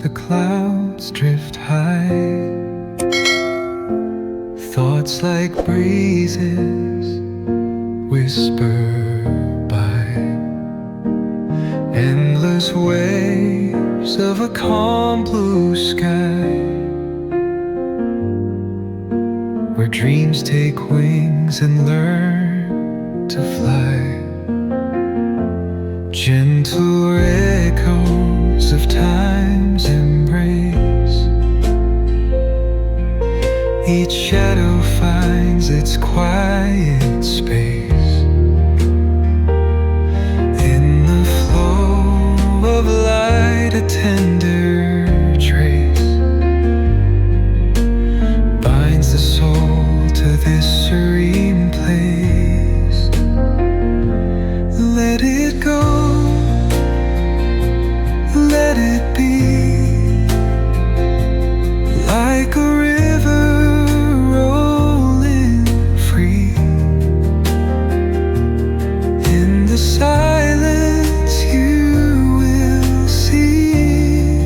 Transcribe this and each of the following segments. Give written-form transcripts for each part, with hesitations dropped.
the clouds drift high. Thoughts like breezes whisper by. Endless waves of a calm blue sky, where dreams take wings and learn to fly. Gentle echoes of time's embrace. Each shadow finds its quiet space. In the flow of light, a tender trace binds the soul to this serene place. Let it go, let it be, like a river rolling free. In the silence you will see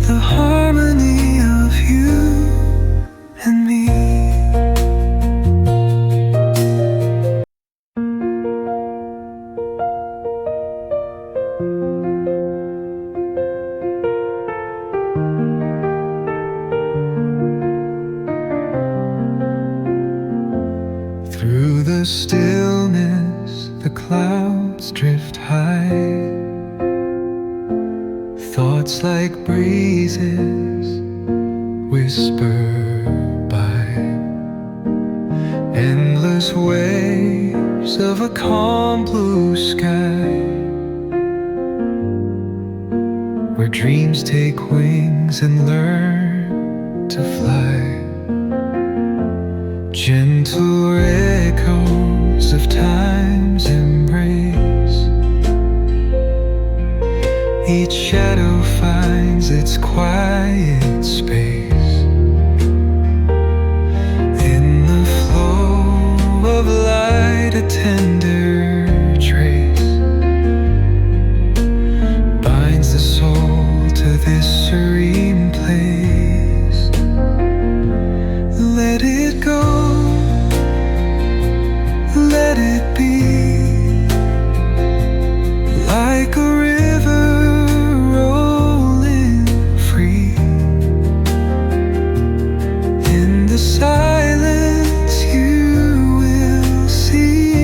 the harmony of you and me. Through the stillness, the clouds drift high. Thoughts like breezes whisper by. Endless waves of a calm blue sky, where dreams take wings and learn to fly. Gentle echoes of time's embrace. Each shadow finds its quiet space. In the flow of light, a tender trace binds the soul to this serene place. Let it go, let it be, like a river rolling free. In the silence you will see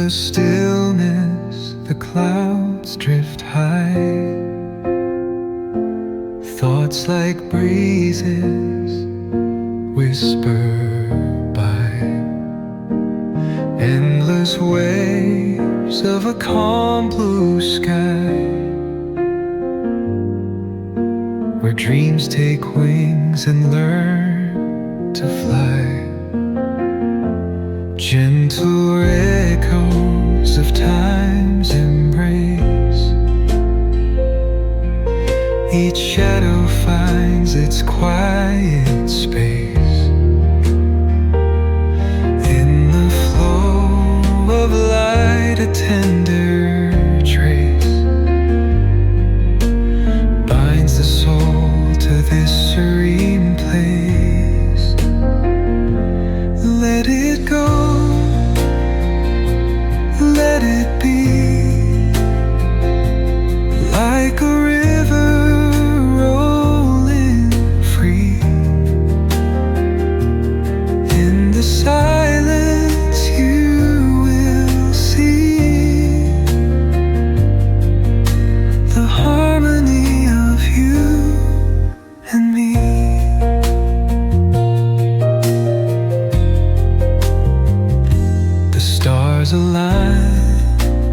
the stillness, the clouds drift high. Thoughts like breezes whisper by. Endless waves of a calm blue sky, where dreams take wings and learn to fly. Gentle echoes of time's embrace, each shadow finds its quiet space. In the flow of light, a tender trace binds the soul to this serene place. Let it go, let it be, like a river rolling free. In the silence you will see the harmony of you and me. The stars align,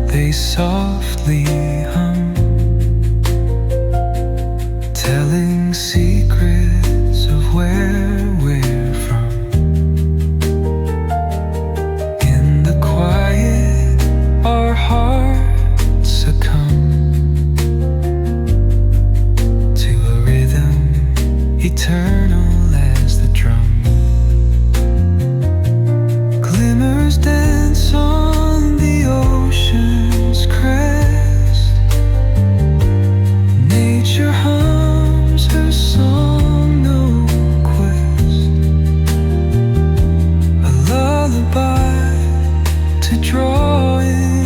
they softly hum, telling secrets of where we're from. In the quiet, our hearts succumb to a rhythm eternal as the drum. Glimmers dance on the ocean's crest. Nature hums her song, no quest. A lullaby to draw in